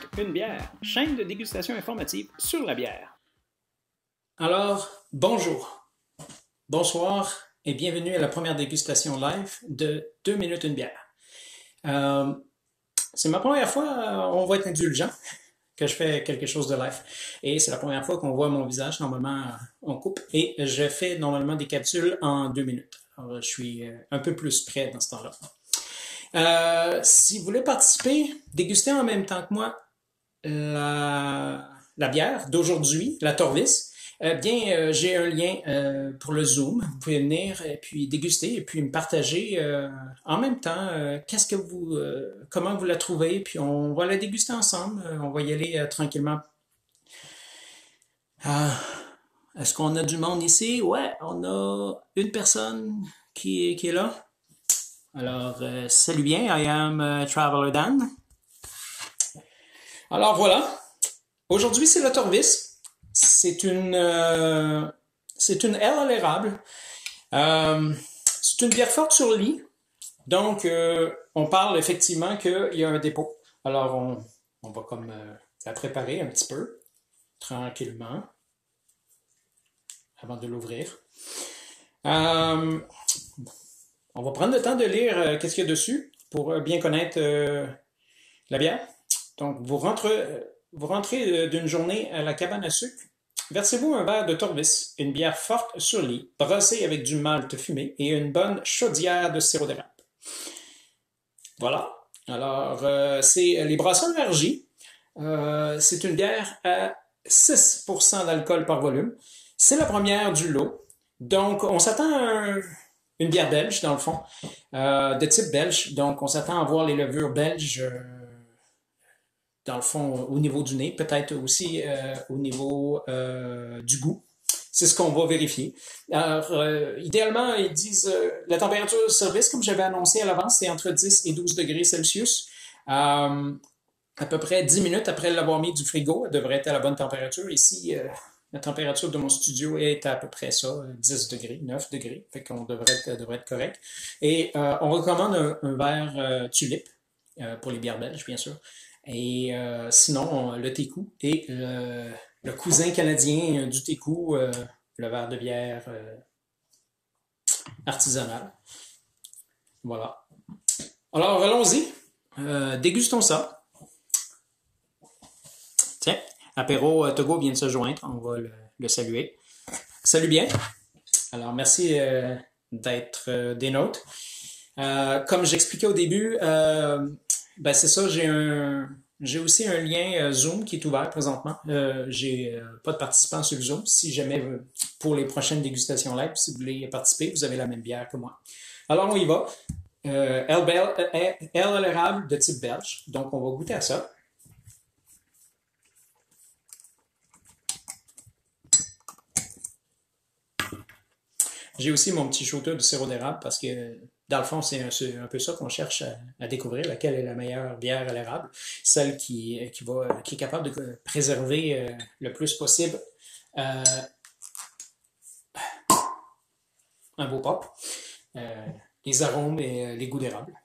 minute, une bière, chaîne de dégustation informative sur la bière. Alors, bonjour, bonsoir et bienvenue à la première dégustation live de 2 minutes une bière. C'est ma première fois, on va être indulgent, que je fais quelque chose de live. Et c'est la première fois qu'on voit mon visage. Normalement, on coupe et je fais normalement des capsules en 2 minutes. Alors, je suis un peu plus prêt dans ce temps-là. Si vous voulez participer, déguster en même temps que moi la bière d'aujourd'hui, la Torvis, j'ai un lien pour le Zoom. Vous pouvez venir et puis déguster et puis me partager en même temps comment vous la trouvez, puis on va la déguster ensemble. On va y aller tranquillement. Est-ce qu'on a du monde ici? Ouais, on a une personne qui est là. Alors, salut bien, I am Traveler Dan. Alors voilà, aujourd'hui c'est la Torvis. C'est une ale à l'érable. C'est une bière forte sur lit. Donc, on parle effectivement qu'il y a un dépôt. Alors, on va comme la préparer un petit peu, tranquillement, avant de l'ouvrir. On va prendre le temps de lire qu'est-ce qu'il y a dessus pour bien connaître la bière. Donc, vous rentrez d'une journée à la cabane à sucre. Versez-vous un verre de Torvis, une bière forte sur lit, brossée avec du malt fumé et une bonne chaudière de sirop d'érable. Voilà. Alors, c'est les Brasseurs RJ. C'est une bière à 6% d'alcool par volume. C'est la première du lot. Donc, on s'attend à une bière belge, dans le fond, de type belge. Donc, on s'attend à voir les levures belges dans le fond, au niveau du nez, peut-être aussi au niveau du goût. C'est ce qu'on va vérifier. Alors, idéalement, ils disent la température de service, comme j'avais annoncé à l'avance, c'est entre 10 et 12 degrés Celsius. À peu près 10 minutes après l'avoir mis du frigo, elle devrait être à la bonne température. Ici, la température de mon studio est à peu près ça, 10 degrés, 9 degrés. Fait qu'on devrait être correct. Et on recommande un verre tulipe pour les bières belges, bien sûr. Et sinon, le Técou et le cousin canadien du Técou, le verre de bière artisanal. Voilà. Alors, allons-y. Dégustons ça. Tiens, Apéro Togo vient de se joindre. On va le saluer. Salut bien. Alors, merci d'être des nôtres. Comme j'expliquais au début, c'est ça, j'ai aussi un lien Zoom qui est ouvert présentement. J'ai pas de participants sur le Zoom. Si jamais pour les prochaines dégustations live, si vous voulez participer, vous avez la même bière que moi. Alors on y va. Ale à l'érable de type belge. Donc on va goûter à ça. J'ai aussi mon petit shooter de sirop d'érable parce que dans le fond, c'est un peu ça qu'on cherche à découvrir, laquelle est la meilleure bière à l'érable, celle qui est capable de préserver le plus possible un beau pop, les arômes et les goûts d'érable.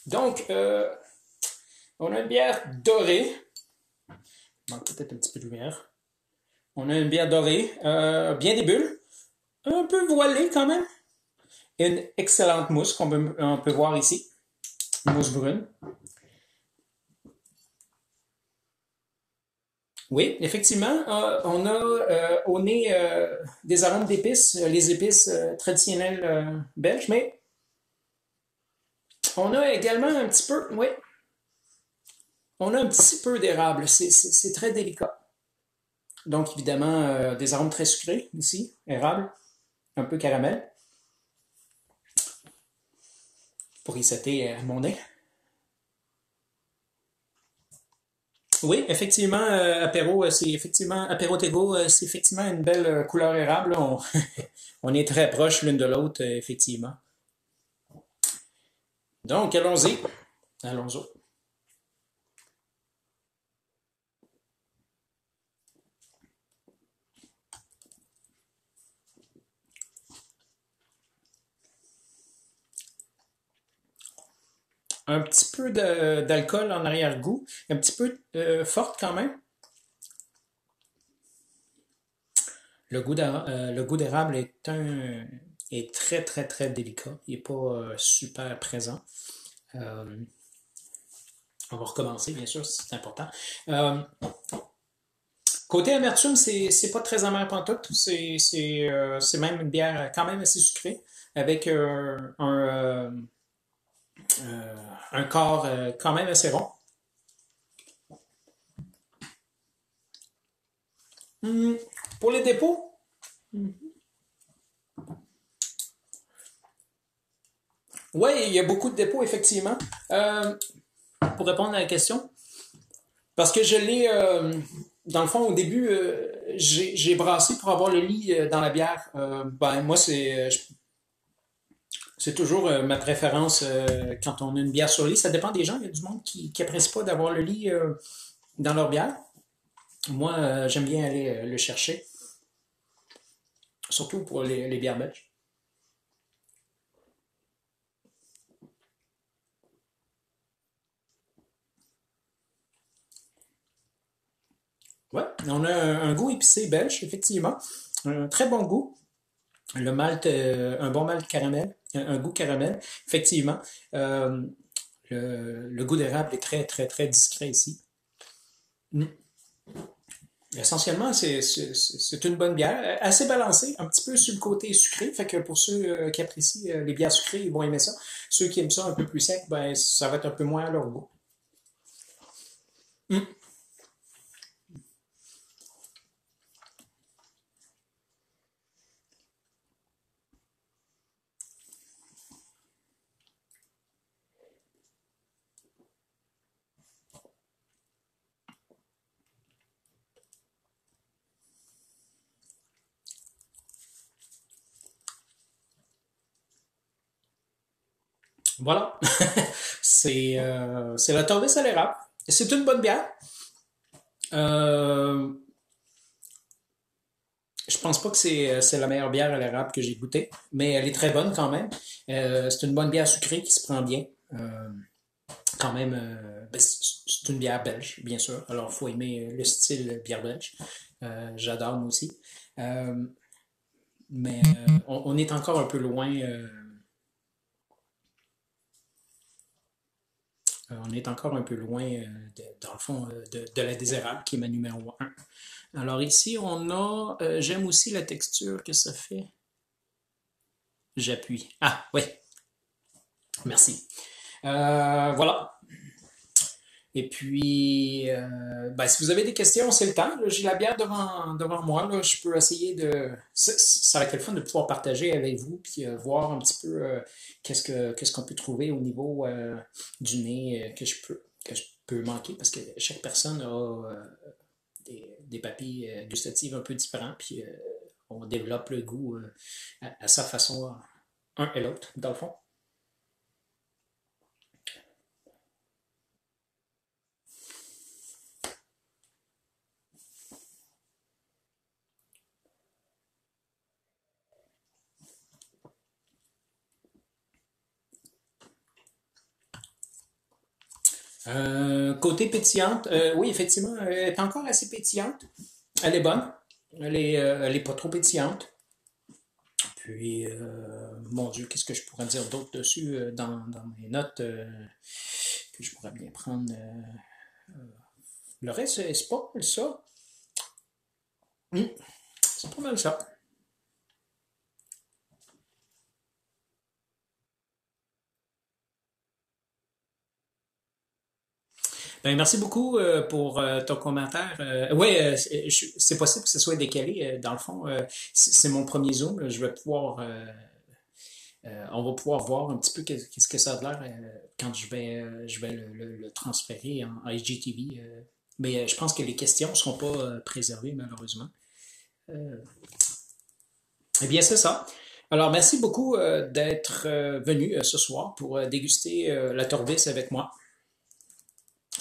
Donc, on a une bière dorée. Il manque peut-être un petit peu de lumière. On a une bière dorée, bien des bulles, un peu voilée quand même. Une excellente mousse qu'on peut voir ici. Une mousse brune. Oui, effectivement, on a au nez des arômes d'épices, les épices traditionnelles belges, mais on a également un petit peu, oui, on a un petit peu d'érable. C'est très délicat. Donc, évidemment, des arômes très sucrés ici, érable, un peu caramel, pour y setter mon nez. Oui, effectivement, apéro, apéro Tego, c'est effectivement une belle couleur érable. On est très proches l'une de l'autre, effectivement. Donc, allons-y. Allons-y. un petit peu d'alcool en arrière-goût, un petit peu forte quand même. Le goût d'érable est très, très, très délicat. Il n'est pas super présent. Euh, on va recommencer, bien sûr, c'est important. Euh, Côté amertume, c'est pas très amer pantoute. C'est même une bière quand même assez sucrée, avec un corps quand même assez rond. Hum, pour les dépôts, oui, il y a beaucoup de dépôts, effectivement. Euh, pour répondre à la question, parce que je l'ai, dans le fond, au début, j'ai brassé pour avoir le lit dans la bière. Ben, moi, c'est toujours ma préférence quand on a une bière sur lit. Ça dépend des gens. Il y a du monde qui apprécie pas d'avoir le lit dans leur bière. Moi, j'aime bien aller le chercher, surtout pour les bières belges. Ouais, on a un goût épicé belge, effectivement. Un très bon goût. Le malt, un bon malt caramel, un goût caramel, effectivement. Euh, le goût d'érable est très, très, très discret ici. Mm. Essentiellement, c'est une bonne bière, assez balancée, un petit peu sur le côté sucré. Fait que pour ceux qui apprécient les bières sucrées, ils vont aimer ça. Ceux qui aiment ça un peu plus sec, ben ça va être un peu moins à leur goût. Mm. Voilà. C'est la Torvis à l'érable. C'est une bonne bière. Euh, je pense pas que c'est la meilleure bière à l'érable que j'ai goûtée, mais elle est très bonne quand même. C'est une bonne bière sucrée qui se prend bien. Quand même, ben, c'est une bière belge, bien sûr. Alors, il faut aimer le style bière belge. J'adore moi aussi. Euh, mais on est encore un peu loin. On est encore un peu loin, dans le fond, de la désérable, qui est ma numéro un. Alors ici, on a. J'aime aussi la texture que ça fait. J'appuie. Ah, oui, merci. Voilà. Et puis, ben, si vous avez des questions, c'est le temps. J'ai la bière devant moi. Là. Je peux essayer de. Ça va être le fun de pouvoir partager avec vous puis voir un petit peu qu'est-ce qu'on peut trouver au niveau du nez que je peux manquer parce que chaque personne a des papilles gustatives un peu différents puis on développe le goût à sa façon, un et l'autre, dans le fond. Côté pétillante, oui, effectivement, elle est encore assez pétillante. Elle est bonne. Elle est pas trop pétillante. Puis, mon Dieu, qu'est-ce que je pourrais dire d'autre dessus dans mes notes que je pourrais bien prendre. Le reste, c'est pas mal ça. Hmm, c'est pas mal ça. Ben, merci beaucoup pour ton commentaire. Oui, c'est possible que ce soit décalé. Dans le fond, c'est mon premier Zoom. Là. Je vais pouvoir, on va pouvoir voir un petit peu qu'est-ce que ça a l'air quand je vais le transférer en IGTV. Mais je pense que les questions ne seront pas préservées, malheureusement. Euh, eh bien, c'est ça. Alors, merci beaucoup d'être venu ce soir pour déguster la Torbis avec moi.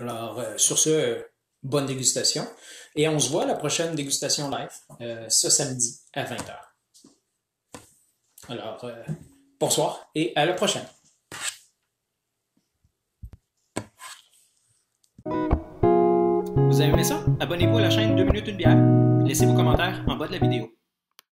Alors, sur ce, bonne dégustation. Et on se voit à la prochaine dégustation live, ce samedi à 20 heures. Alors, bonsoir et à la prochaine. Vous avez aimé ça? Abonnez-vous à la chaîne 2 minutes une bière. Laissez vos commentaires en bas de la vidéo.